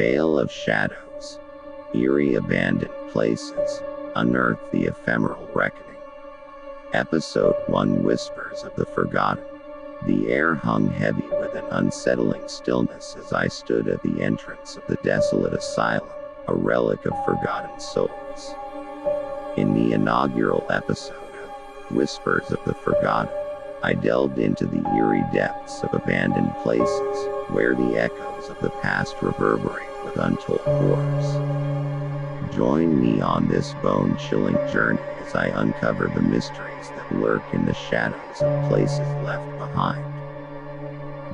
Veil of Shadows. Eerie Abandoned Places. Unearth the Ephemeral Reckoning. Episode 1. Whispers of the Forgotten. The air hung heavy with an unsettling stillness as I stood at the entrance of the desolate asylum, a relic of forgotten souls. In the inaugural episode of Whispers of the Forgotten, I delved into the eerie depths of abandoned places, where the echoes of the past reverberate with untold horrors. Join me on this bone-chilling journey as I uncover the mysteries that lurk in the shadows of places left behind.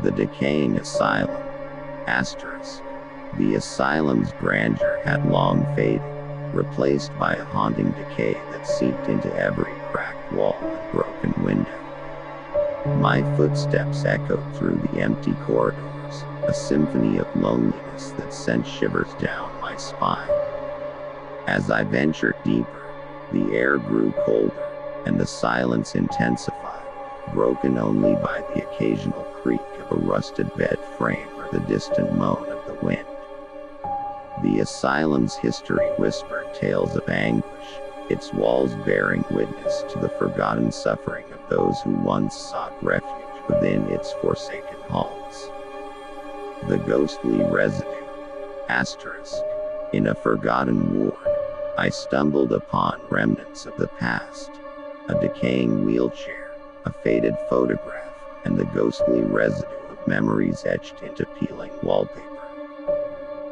The Decaying Asylum. Asterisk. The asylum's grandeur had long faded, replaced by a haunting decay that seeped into every cracked wall and broken window. My footsteps echoed through the empty corridors, a symphony of loneliness that sent shivers down my spine. As I ventured deeper, the air grew colder, and the silence intensified, broken only by the occasional creak of a rusted bed frame or the distant moan of the wind. The asylum's history whispered tales of anguish, its walls bearing witness to the forgotten suffering of those who once sought refuge within its forsaken halls. The ghostly residue. Asterisk. In a forgotten ward, I stumbled upon remnants of the past, a decaying wheelchair, a faded photograph, and the ghostly residue of memories etched into peeling wallpaper.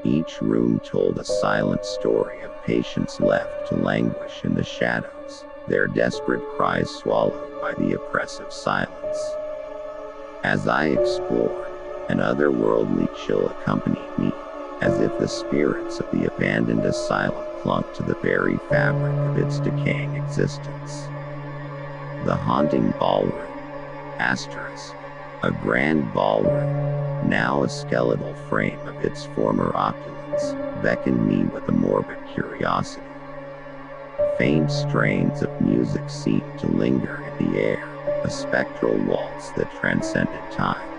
Each room told a silent story of patients left to languish in the shadows, their desperate cries swallowed by the oppressive silence. As I explored, an otherworldly chill accompanied me, as if the spirits of the abandoned asylum clung to the very fabric of its decaying existence. The haunting ballroom. Asterisk. A grand ballroom, now a skeletal frame of its former opulence, beckoned me with a morbid curiosity. Faint strains of music seemed to linger in the air, a spectral waltz that transcended time.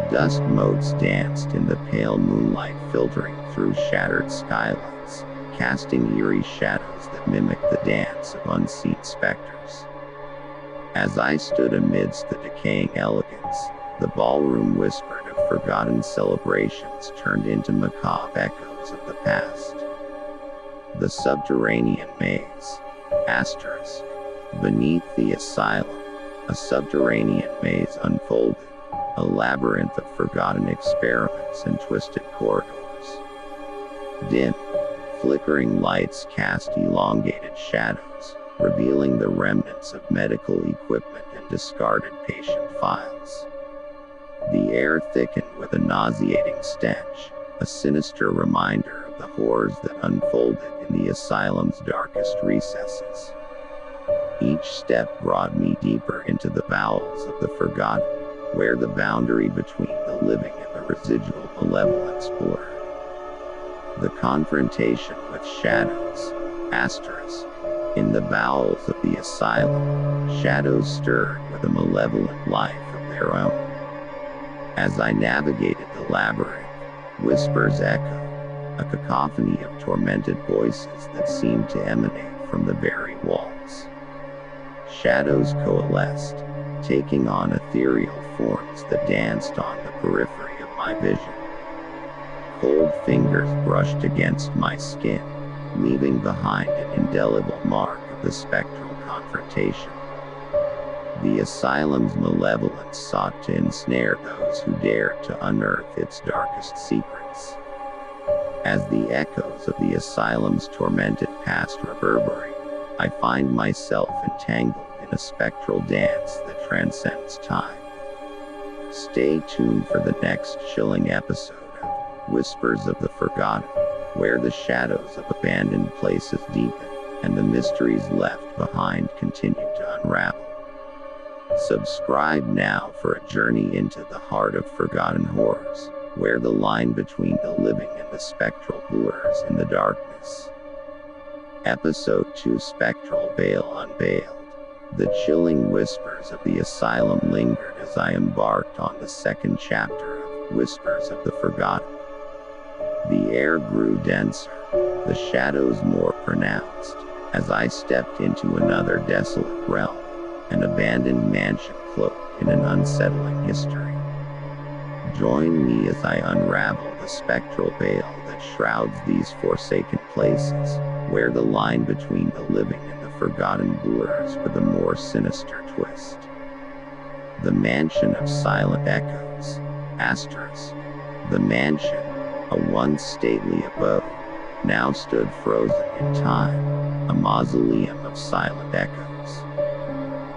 Dusk motes danced in the pale moonlight filtering through shattered skylights, casting eerie shadows that mimicked the dance of unseen specters. As I stood amidst the decaying elegance, the ballroom whispered of forgotten celebrations turned into macabre echoes of the past. The subterranean maze. Asterisk. Beneath the asylum, a subterranean maze unfolded, a labyrinth of forgotten experiments and twisted corridors. Dim, flickering lights cast elongated shadows, revealing the remnants of medical equipment and discarded patient files. The air thickened with a nauseating stench, a sinister reminder of the horrors that unfolded in the asylum's darkest recesses. Each step brought me deeper into the bowels of the forgotten, where the boundary between the living and the residual malevolence blurred. The confrontation with shadows. Asterisk. In the bowels of the asylum, shadows stirred with a malevolent life of their own. As I navigated the labyrinth, whispers echoed, a cacophony of tormented voices that seemed to emanate from the very walls. Shadows coalesced, taking on ethereal forms that danced on the periphery of my vision. Cold fingers brushed against my skin, leaving behind an indelible mark of the spectral confrontation. The asylum's malevolence sought to ensnare those who dared to unearth its darkest secrets. As the echoes of the asylum's tormented past reverberate, I find myself entangled in a spectral dance that transcends time. Stay tuned for the next chilling episode of Whispers of the Forgotten, where the shadows of abandoned places deepen, and the mysteries left behind continue to unravel. Subscribe now for a journey into the heart of forgotten horrors, where the line between the living and the spectral blurs in the darkness. Episode 2. Spectral Veil Unveiled. The chilling whispers of the asylum lingered as I embarked on the second chapter of Whispers of the Forgotten. The air grew denser, the shadows more pronounced, as I stepped into another desolate realm, an abandoned mansion cloaked in an unsettling history. Join me as I unravel the spectral veil that shrouds these forsaken places, where the line between the living and the forgotten blurs with a more sinister twist. The Mansion of Silent Echoes. Asterisk. The mansion, a once stately abode, now stood frozen in time, a mausoleum of silent echoes.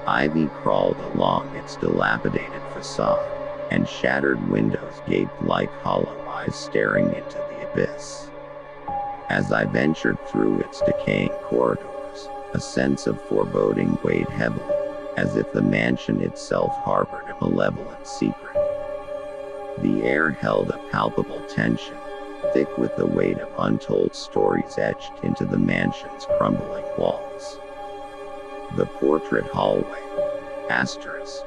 Ivy crawled along its dilapidated facade, and shattered windows gaped like hollow eyes staring into the abyss. As I ventured through its decaying corridors, a sense of foreboding weighed heavily, as if the mansion itself harbored a malevolent secret. The air held a palpable tension, thick with the weight of untold stories etched into the mansion's crumbling walls. The portrait hallway. Asterisk.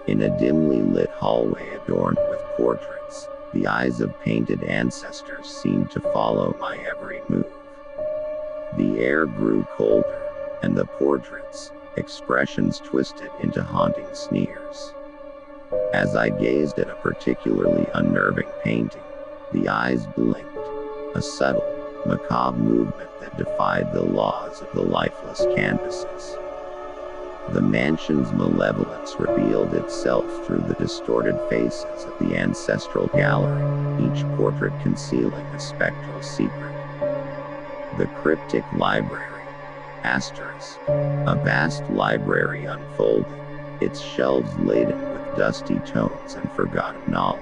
In a dimly lit hallway adorned with portraits, the eyes of painted ancestors seemed to follow my every move. The air grew colder, and the portraits' expressions twisted into haunting sneers. As I gazed at a particularly unnerving painting, the eyes blinked, a subtle, macabre movement that defied the laws of the lifeless canvases. The mansion's malevolence revealed itself through the distorted faces of the ancestral gallery, each portrait concealing a spectral secret. The cryptic library. Asterisk. A vast library unfolded, its shelves laden with dusty tomes and forgotten knowledge.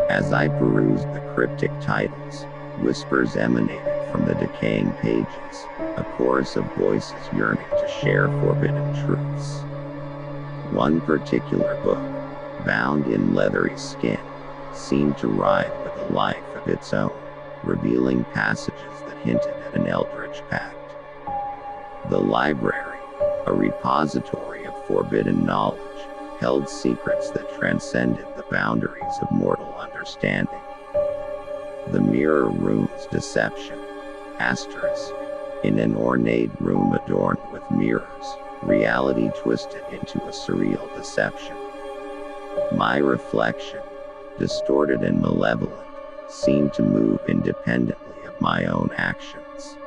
As I perused the cryptic titles, whispers emanated from the decaying pages, a chorus of voices yearning to share forbidden truths. One particular book, bound in leathery skin, seemed to writhe with a life of its own, revealing passages that hinted at an eldritch pact. The library, a repository of forbidden knowledge, held secrets that transcended the boundaries of mortal understanding. The mirror room's deception. Asterisk. In an ornate room adorned with mirrors, reality twisted into a surreal deception. My reflection, distorted and malevolent, seemed to move independently of my own actions.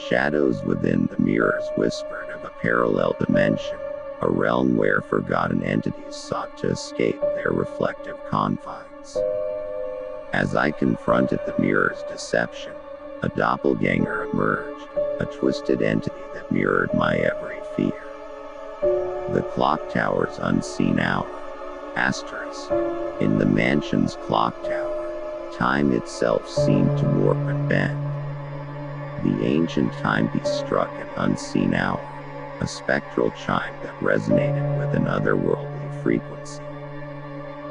Shadows within the mirrors whispered of a parallel dimension, a realm where forgotten entities sought to escape their reflective confines. As I confronted the mirror's deception, a doppelganger emerged, a twisted entity that mirrored my every fear. The clock tower's unseen hour. Asterisk. In the mansion's clock tower, time itself seemed to warp and bend. The ancient timepiece struck an unseen hour, a spectral chime that resonated with an otherworldly frequency.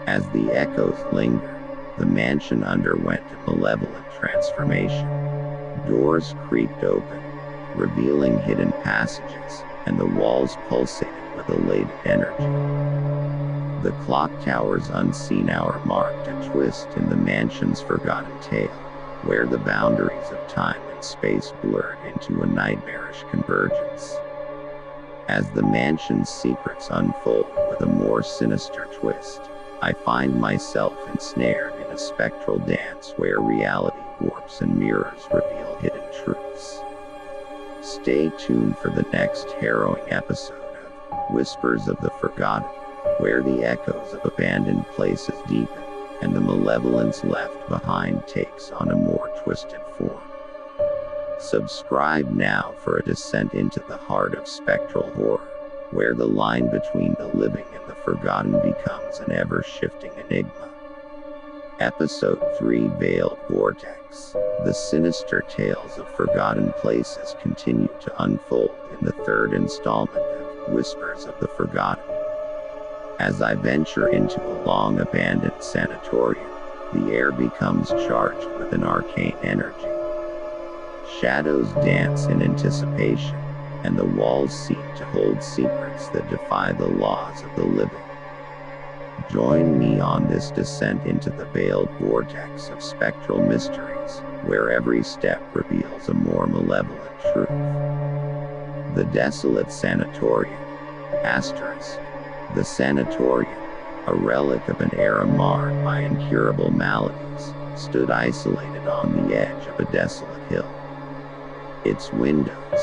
As the echoes lingered, the mansion underwent a malevolent transformation. Doors creaked open, revealing hidden passages, and the walls pulsated with elated energy. The clock tower's unseen hour marked a twist in the mansion's forgotten tale, where the boundaries of time and space blurred into a nightmarish convergence. As the mansion's secrets unfold with a more sinister twist, I find myself ensnared in a spectral dance where reality warps and mirrors reveal hidden truths. Stay tuned for the next harrowing episode of Whispers of the Forgotten, where the echoes of abandoned places deepen, and the malevolence left behind takes on a more twisted form. Subscribe now for a descent into the heart of spectral horror, where the line between the living and the forgotten becomes an ever-shifting enigma. Episode 3 Veiled Vortex. The sinister tales of forgotten places continue to unfold in the third installment of Whispers of the Forgotten. As I venture into a long-abandoned sanatorium, the air becomes charged with an arcane energy. Shadows dance in anticipation, and the walls seem to hold secrets that defy the laws of the living. Join me on this descent into the veiled vortex of spectral mysteries, where every step reveals a more malevolent truth. The desolate sanatorium. Asterisk. The sanatorium, a relic of an era marred by incurable maladies, stood isolated on the edge of a desolate hill. Its windows,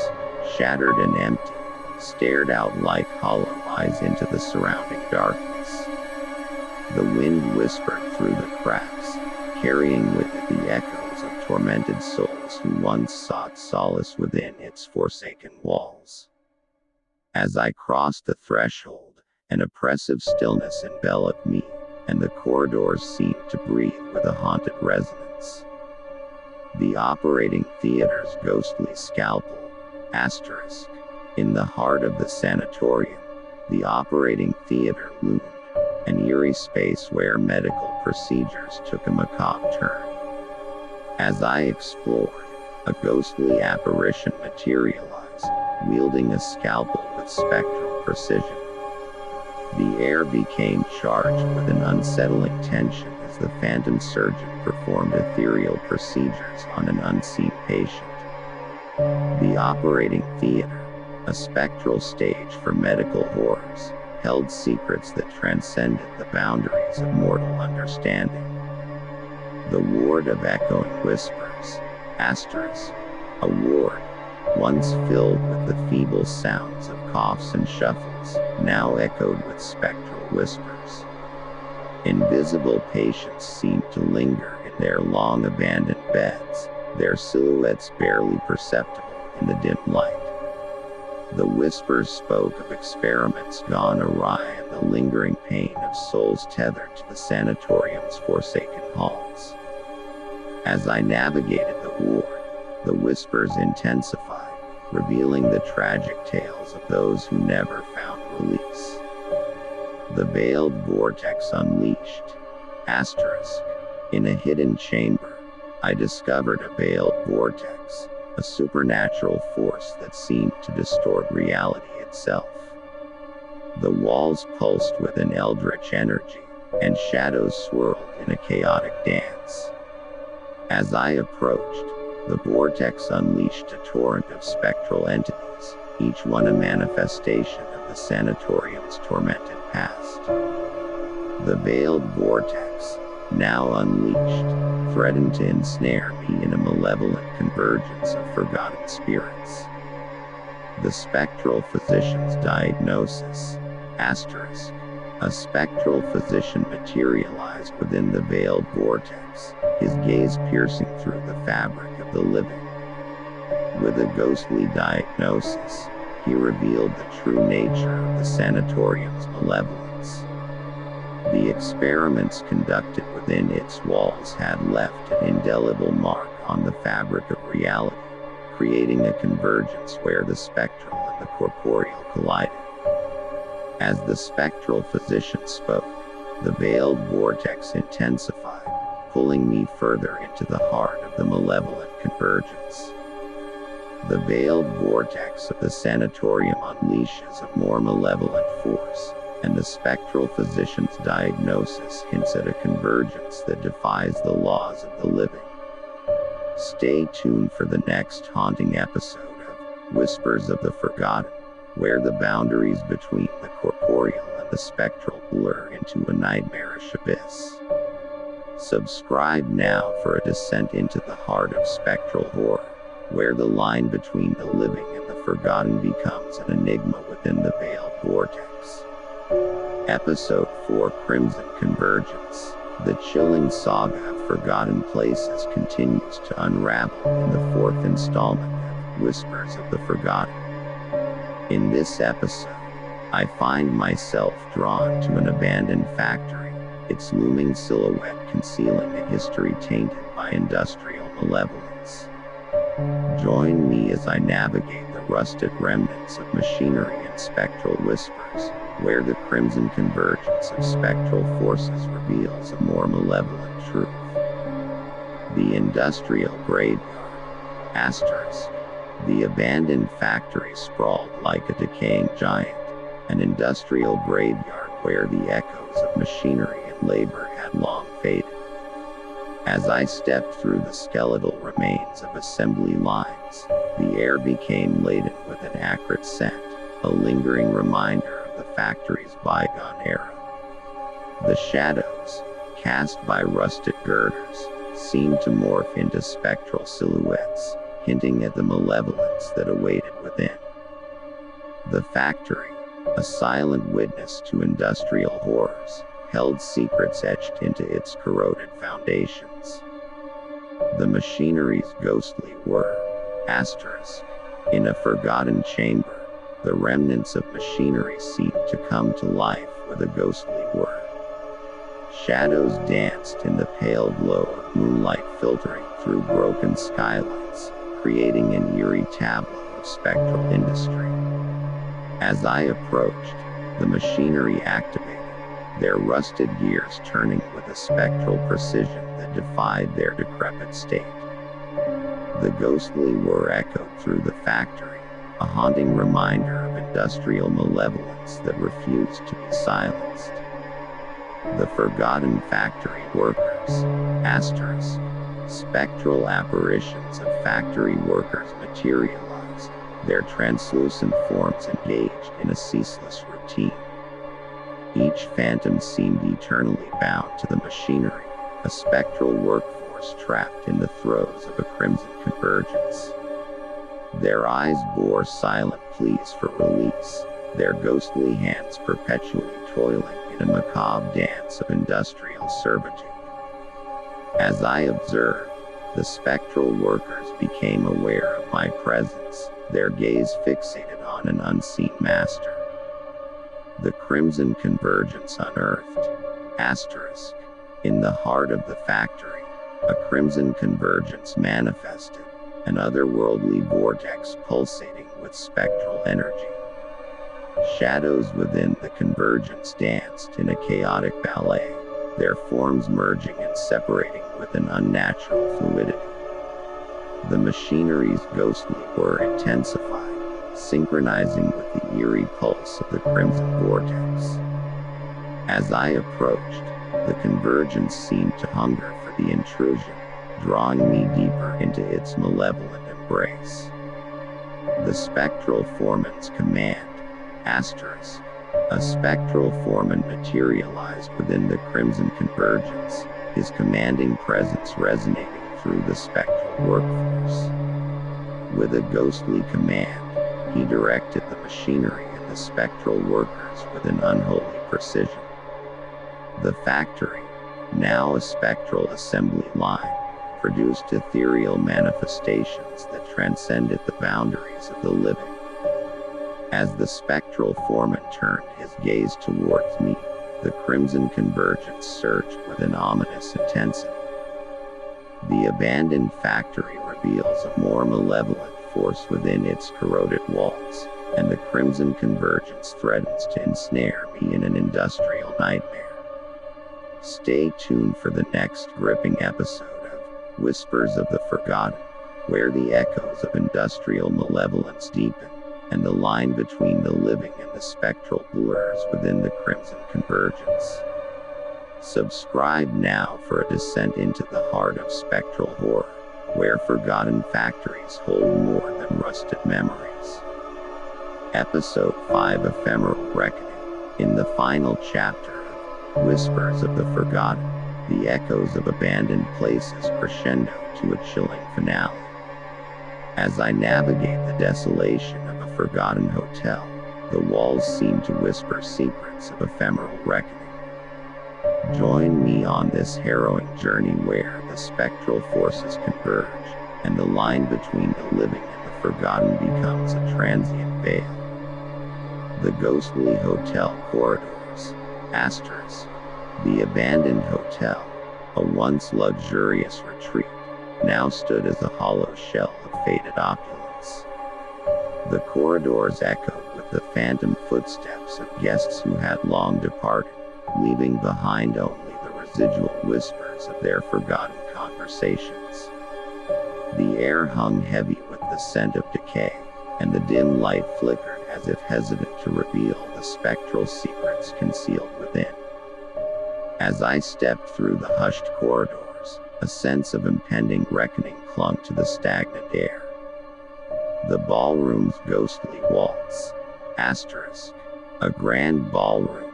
shattered and empty, stared out like hollow eyes into the surrounding darkness. The wind whispered through the cracks, carrying with it the echoes of tormented souls who once sought solace within its forsaken walls. As I crossed the threshold, an oppressive stillness enveloped me, and the corridors seemed to breathe with a haunted resonance. The operating theater's ghostly scalpel, asterisk. In the heart of the sanatorium, the operating theater loomed, an eerie space where medical procedures took a macabre turn. As I explored, a ghostly apparition materialized, wielding a scalpel with spectral precision. The air became charged with an unsettling tension as the phantom surgeon performed ethereal procedures on an unseen patient. The operating theater, a spectral stage for medical horrors, held secrets that transcended the boundaries of mortal understanding. The ward of echoing whispers, asterisk. A ward, once filled with the feeble sounds of coughs and shuffles, now echoed with spectral whispers. Invisible patients seemed to linger in their long-abandoned beds, their silhouettes barely perceptible in the dim light. The whispers spoke of experiments gone awry and the lingering pain of souls tethered to the sanatorium's forsaken halls. As I navigated the ward, the whispers intensified, revealing the tragic tales of those who never found release. The veiled vortex unleashed, asterisk. In a hidden chamber, I discovered a veiled vortex, a supernatural force that seemed to distort reality itself. The walls pulsed with an eldritch energy, and shadows swirled in a chaotic dance. As I approached, the vortex unleashed a torrent of spectral entities, each one a manifestation of the sanatorium's tormented past. The veiled vortex, now unleashed, threatened to ensnare me in a malevolent convergence of forgotten spirits. The spectral physician's diagnosis, asterisk. A spectral physician materialized within the veiled vortex, his gaze piercing through the fabric of the living. With a ghostly diagnosis, he revealed the true nature of the sanatorium's malevolence. The experiments conducted within its walls had left an indelible mark on the fabric of reality, creating a convergence where the spectral and the corporeal collided. As the spectral physician spoke, the veiled vortex intensified, pulling me further into the heart of the malevolent convergence. The veiled vortex of the sanatorium unleashes a more malevolent force, and the spectral physician's diagnosis hints at a convergence that defies the laws of the living. Stay tuned for the next haunting episode of Whispers of the Forgotten, where the boundaries between the corporeal and the spectral blur into a nightmarish abyss. Subscribe now for a descent into the heart of spectral horror, where the line between the living and the forgotten becomes an enigma within the veiled vortex. Episode 4: Crimson Convergence. The chilling saga of forgotten places continues to unravel in the fourth installment of Whispers of the Forgotten. In this episode, I find myself drawn to an abandoned factory, its looming silhouette concealing a history tainted by industrial malevolence. Join me as I navigate the rusted remnants of machinery and spectral whispers, where the crimson convergence of spectral forces reveals a more malevolent truth. The industrial graveyard, asterisk. The abandoned factory sprawled like a decaying giant, an industrial graveyard where the echoes of machinery and labor had long faded. As I stepped through the skeletal remains of assembly lines, the air became laden with an acrid scent, a lingering reminder of the factory's bygone era. The shadows, cast by rusted girders, seemed to morph into spectral silhouettes, hinting at the malevolence that awaited within. The factory, a silent witness to industrial horrors, held secrets etched into its corroded foundations. The machinery's ghostly whir, asterisk, in a forgotten chamber, the remnants of machinery seemed to come to life with a ghostly whir. Shadows danced in the pale glow of moonlight filtering through broken skylights, creating an eerie tableau of spectral industry. As I approached, the machinery activated, their rusted gears turning with a spectral precision that defied their decrepit state. The ghostly whir echoed through the factory, a haunting reminder of industrial malevolence that refused to be silenced. The forgotten factory workers, asterisk, spectral apparitions of factory workers materialized, their translucent forms engaged in a ceaseless routine. Each phantom seemed eternally bound to the machinery, a spectral workforce trapped in the throes of a crimson convergence. Their eyes bore silent pleas for release, their ghostly hands perpetually toiling in a macabre dance of industrial servitude. As I observed, the spectral workers became aware of my presence, their gaze fixated on an unseen master. The crimson convergence unearthed, asterisk, in the heart of the factory, a crimson convergence manifested, an otherworldly vortex pulsating with spectral energy. Shadows within the convergence danced in a chaotic ballet, their forms merging and separating with an unnatural fluidity. The machinery's ghostly whir intensified, synchronizing with the eerie pulse of the crimson vortex. As I approached, the convergence seemed to hunger for the intrusion, drawing me deeper into its malevolent embrace. The spectral foreman's command, asterisk, a spectral foreman materialized within the crimson convergence, his commanding presence resonating through the spectral workforce. With a ghostly command, he directed the machinery and the spectral workers with an unholy precision. The factory, now a spectral assembly line, produced ethereal manifestations that transcended the boundaries of the living. As the spectral foreman turned his gaze towards me, the crimson convergence surged with an ominous intensity. The abandoned factory reveals a more malevolent force within its corroded walls, and the crimson convergence threatens to ensnare me in an industrial nightmare. Stay tuned for the next gripping episode of Whispers of the Forgotten, where the echoes of industrial malevolence deepen, and the line between the living and the spectral blurs within the crimson convergence. Subscribe now for a descent into the heart of spectral horror, where forgotten factories hold more than rusted memories. Episode 5: Ephemeral Reckoning. In the final chapter of Whispers of the Forgotten, the echoes of abandoned places crescendo to a chilling finale. As I navigate the desolation of a forgotten hotel, the walls seem to whisper secrets of ephemeral reckoning. Join me on this harrowing journey where the spectral forces converge, and the line between the living and the forgotten becomes a transient veil. The ghostly hotel corridors, asterisk, the abandoned hotel, a once luxurious retreat, now stood as a hollow shell of faded opulence. The corridors echoed with the phantom footsteps of guests who had long departed, leaving behind only the residual whispers of their forgotten conversations. The air hung heavy with the scent of decay, and the dim light flickered as if hesitant to reveal the spectral secrets concealed within. As I stepped through the hushed corridors, a sense of impending reckoning clung to the stagnant air. The ballroom's ghostly waltz, asterisk, a grand ballroom,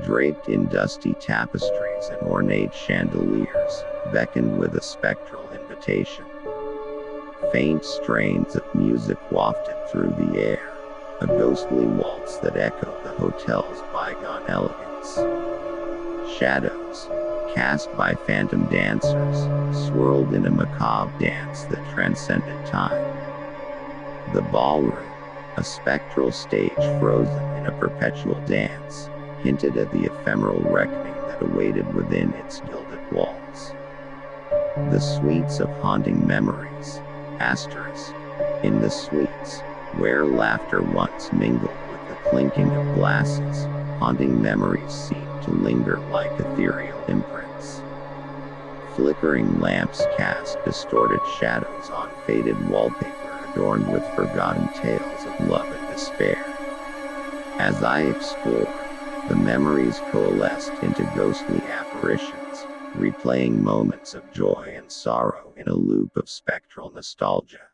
draped in dusty tapestries and ornate chandeliers, beckoned with a spectral invitation. Faint strains of music wafted through the air, a ghostly waltz that echoed the hotel's bygone elegance. Shadows, cast by phantom dancers, swirled in a macabre dance that transcended time. The ballroom, a spectral stage frozen in a perpetual dance, hinted at the ephemeral reckoning that awaited within its gilded walls. The suites of haunting memories, asterisk, in the suites, where laughter once mingled with the clinking of glasses, haunting memories seemed to linger like ethereal imprints. Flickering lamps cast distorted shadows on faded wallpaper adorned with forgotten tales of love and despair. As I explored, the memories coalesced into ghostly apparitions, replaying moments of joy and sorrow in a loop of spectral nostalgia.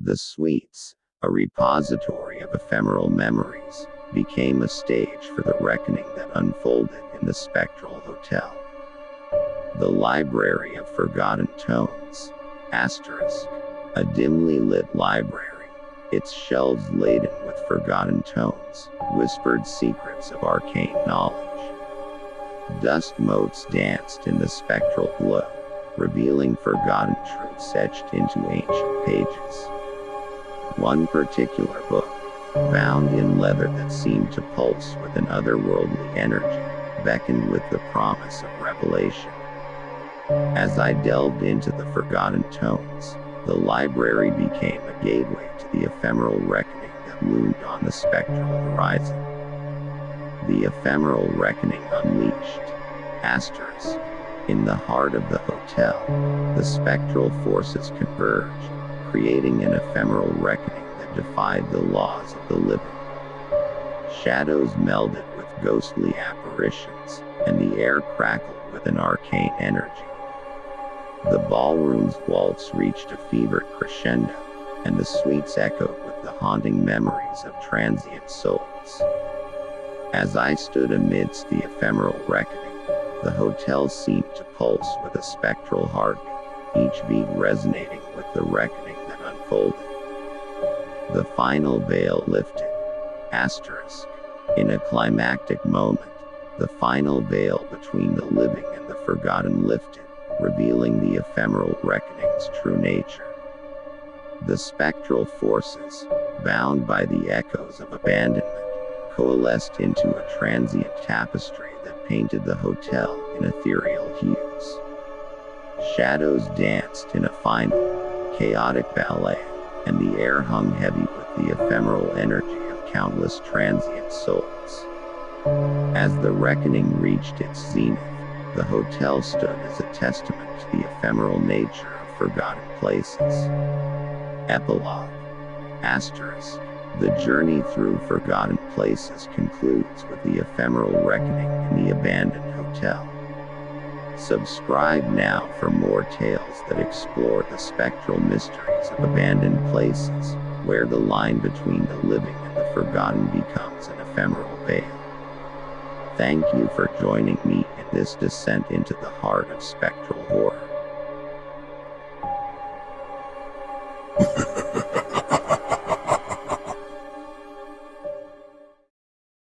The suites, a repository of ephemeral memories, became a stage for the reckoning that unfolded in the Spectral Hotel. The Library of Forgotten Tones, asterisk, a dimly lit library, its shelves laden with forgotten tones, whispered secrets of arcane knowledge. Dusk motes danced in the spectral glow, revealing forgotten truths etched into ancient pages. One particular book, bound in leather that seemed to pulse with an otherworldly energy, beckoned with the promise of revelation. As I delved into the forgotten tones, the library became a gateway to the ephemeral reckoning that loomed on the spectral horizon. The ephemeral reckoning unleashed, asterisk, in the heart of the hotel, the spectral forces converged, creating an ephemeral reckoning that defied the laws of the living. Shadows melded with ghostly apparitions, and the air crackled with an arcane energy. The ballroom's waltz reached a fevered crescendo, and the suites echoed with the haunting memories of transient souls. As I stood amidst the ephemeral reckoning, the hotel seemed to pulse with a spectral heartbeat, each beat resonating with the reckoning that unfolded. The final veil lifted, asterisk, in a climactic moment, the final veil between the living and the forgotten lifted, revealing the ephemeral reckoning's true nature. The spectral forces, bound by the echoes of abandonment, coalesced into a transient tapestry that painted the hotel in ethereal hues. Shadows danced in a final, chaotic ballet, and the air hung heavy with the ephemeral energy of countless transient souls. As the reckoning reached its zenith, the hotel stood as a testament to the ephemeral nature of forgotten places. Epilogue, asterisk, the journey through forgotten places concludes with the ephemeral reckoning in the abandoned hotel. Subscribe now for more tales that explore the spectral mysteries of abandoned places, where the line between the living and the forgotten becomes an ephemeral veil. Thank you for joining me in this descent into the heart of spectral horror.